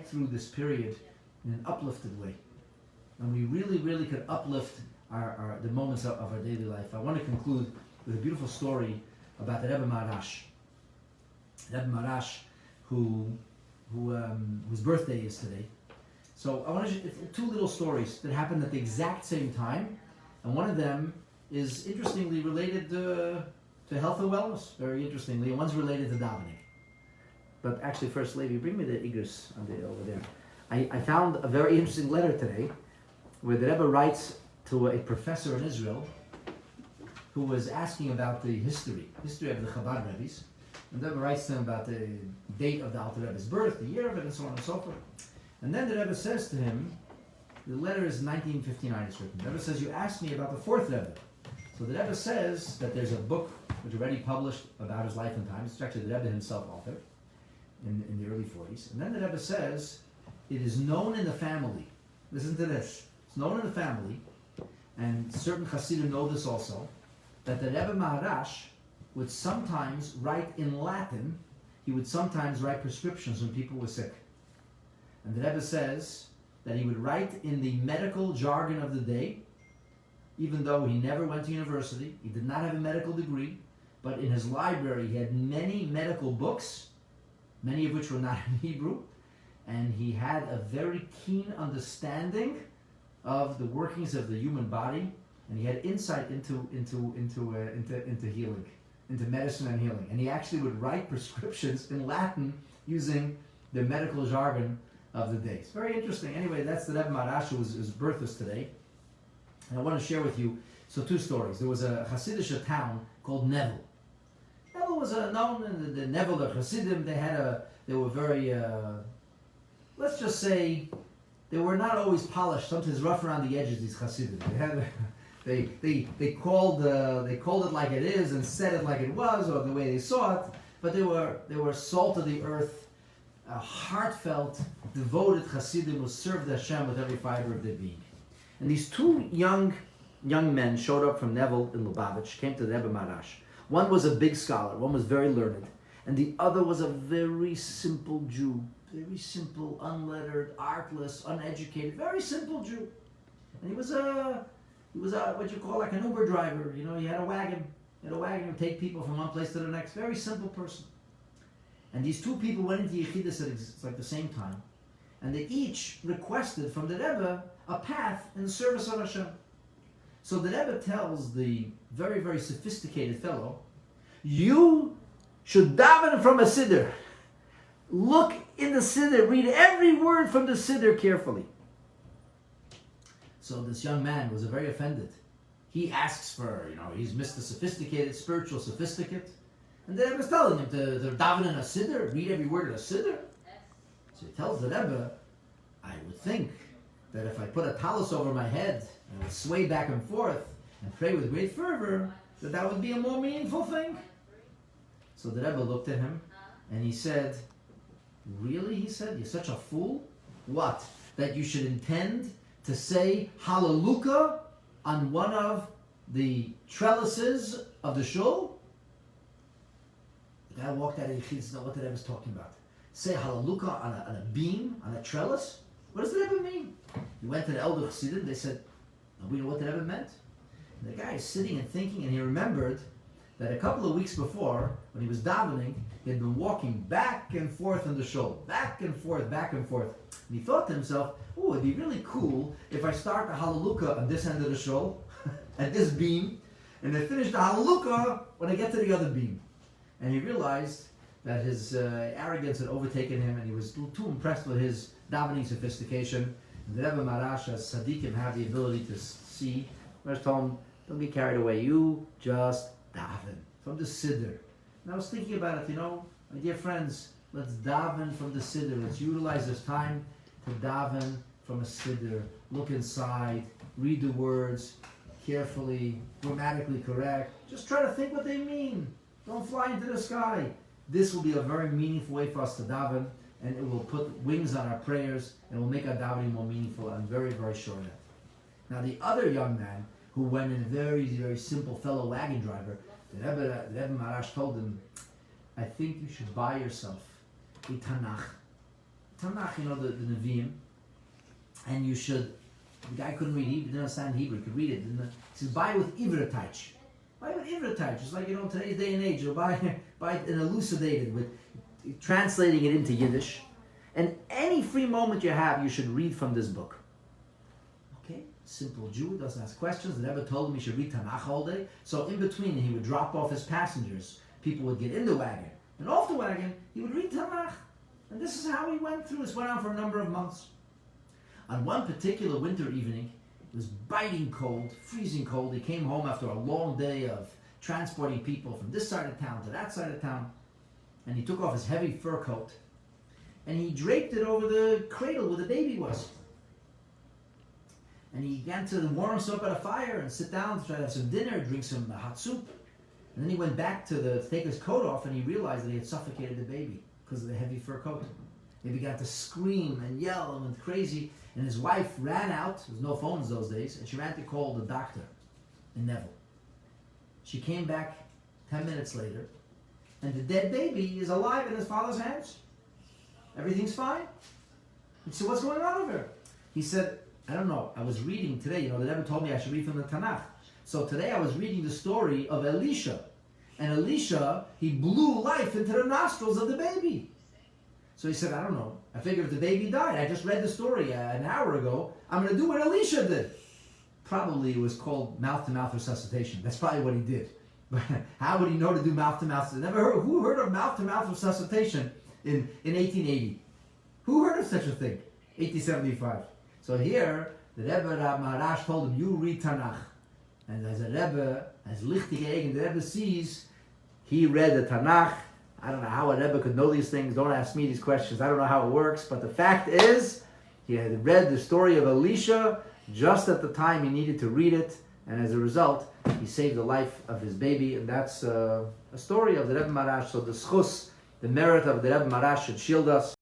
get through this period in an uplifted way. And we really, really could uplift the moments of our daily life. I want to conclude with a beautiful story about the Rebbe Maharash. Rebbe Maharash, whose birthday is today. So I want to share two little stories that happened at the exact same time, and one of them is interestingly related to health and wellness, very interestingly, and one's related to davening. But actually, first, Levi, bring me the Igros over there. I found a very interesting letter today, where the Rebbe writes to a professor in Israel who was asking about the history of the Chabad Rebbe's. And the Rebbe writes to him about the date of the Alter Rebbe's birth, the year of it, and so on and so forth. And then the Rebbe says to him, the letter is 1959, it's written. The Rebbe says, you asked me about the fourth Rebbe. So the Rebbe says that there's a book which already published about his life and times. It's actually the Rebbe himself authored in the early 40s. And then the Rebbe says, it is known in the family. Listen to this. It's known in the family, and certain Hasidim know this also, that the Rebbe Maharash would sometimes write in Latin. He would sometimes write prescriptions when people were sick. And the Rebbe says that he would write in the medical jargon of the day, even though he never went to university, he did not have a medical degree, but in his library he had many medical books, many of which were not in Hebrew, and he had a very keen understanding of the workings of the human body, and he had insight into healing, into medicine and healing. And he actually would write prescriptions in Latin using the medical jargon of the day. It's very interesting. Anyway, that's the Rebbe Maharash, whose birth is today. And I want to share with you, so two stories. There was a Hasidic town called Nevel. Nevel was known in the Nevel, the Hasidim, they were very, let's just say, they were not always polished, sometimes rough around the edges, these Hasidim. They called it like it is and said it like it was, or the way they saw it, but they were salt of the earth, heartfelt, devoted Hasidim who served Hashem with every fiber of their being. And these two young men showed up from Nevel in Lubavitch, came to the Rebbe Maharash. One was a big scholar, one was very learned, and the other was a very simple Jew, very simple, unlettered, artless, uneducated, very simple Jew. And he was a what you call like an Uber driver. You know, he had a wagon. He had a wagon to take people from one place to the next. Very simple person. And these two people went into Yechidus at like the same time, and they each requested from the Rebbe a path in the service of Hashem. So the Rebbe tells the very, very sophisticated fellow, you should daven from a siddur. Look in the siddur, read every word from the siddur carefully. So this young man was very offended. He asks for, he's Mr. Sophisticated, spiritual sophisticate. And the Rebbe was telling him to daven in a siddur, read every word in a siddur. So he tells the Rebbe, I would think that if I put a talus over my head and I would sway back and forth and pray with great fervor, that would be a more meaningful thing. So the Rebbe looked at him and he said, really? He said, you're such a fool? What? That you should intend to say Hallelujah on one of the trellises of the shul? The guy walked out of the Yechidus, not what the Rebbe was talking about. Say Hallelujah on a beam, on a trellis? What does the Rebbe mean? He went to the elder Chassidim, they said, we know what the Rebbe meant. And the guy is sitting and thinking, and he remembered that a couple of weeks before, when he was davening, he had been walking back and forth in the shul, back and forth, back and forth. And he thought to himself, oh, it'd be really cool if I start the Hallelujah on this end of the shul, at this beam, and then finish the Hallelujah when I get to the other beam. And he realized that his arrogance had overtaken him, and he was too impressed with his davening sophistication. And the Rebbe Maharash, as Tzaddikim have the ability to see, I told him, don't be carried away, you just daven from the siddur. And I was thinking about it, my dear friends, let's daven from the siddur. Let's utilize this time to daven from a siddur. Look inside, read the words carefully, grammatically correct. Just try to think what they mean. Don't fly into the sky. This will be a very meaningful way for us to daven, and it will put wings on our prayers, and will make our davening more meaningful. I'm very, very sure of that. Now the other young man who went in, a very, very simple fellow wagon driver, the Rebbe Maharash told him, I think you should buy yourself a Tanakh. Tanakh, the Nevi'im, and you should. The guy couldn't read Hebrew, didn't understand Hebrew, he could read it. He says, buy with Ivretach. Buy with Ivretach. It's like, today's day and age, you'll buy it elucidated with translating it into Yiddish. And any free moment you have, you should read from this book. Okay? Simple Jew, doesn't ask questions. The Rebbe told him he should read Tanakh all day. So in between, he would drop off his passengers. People would get in the wagon. And off the wagon, he would read Tanakh. And this is how he went through. This went on for a number of months. On one particular winter evening, it was biting cold, freezing cold. He came home after a long day of transporting people from this side of town to that side of town. And he took off his heavy fur coat and he draped it over the cradle where the baby was. And he began to warm himself at a fire and sit down to try to have some dinner, drink some hot soup. And then he went back to take his coat off and he realized that he had suffocated the baby because of the heavy fur coat. He began to scream and yell and went crazy. And his wife ran out, there was no phones those days, and she ran to call the doctor in Neville. She came back 10 minutes later, and the dead baby is alive in his father's hands. Everything's fine. He said, what's going on over here? He said, I don't know, I was reading today, the Rebbe told me I should read from the Tanakh. So today I was reading the story of Elisha. And Elisha, he blew life into the nostrils of the baby. So he said, I don't know. I figured if the baby died, I just read the story an hour ago, I'm going to do what Elisha did. Probably it was called mouth-to-mouth resuscitation. That's probably what he did. But how would he know to do mouth-to-mouth? Who heard of mouth-to-mouth resuscitation in 1880? Who heard of such a thing? 1875. So here, the Rebbe Maharash told him, you read Tanakh. And as a Rebbe, as Lichtige Egen, the Rebbe sees, he read the Tanakh. I don't know how a Rebbe could know these things. Don't ask me these questions. I don't know how it works. But the fact is, he had read the story of Elisha just at the time he needed to read it. And as a result, he saved the life of his baby. And that's a story of the Rebbe Maharash. So the schus, the merit of the Rebbe Maharash should shield us.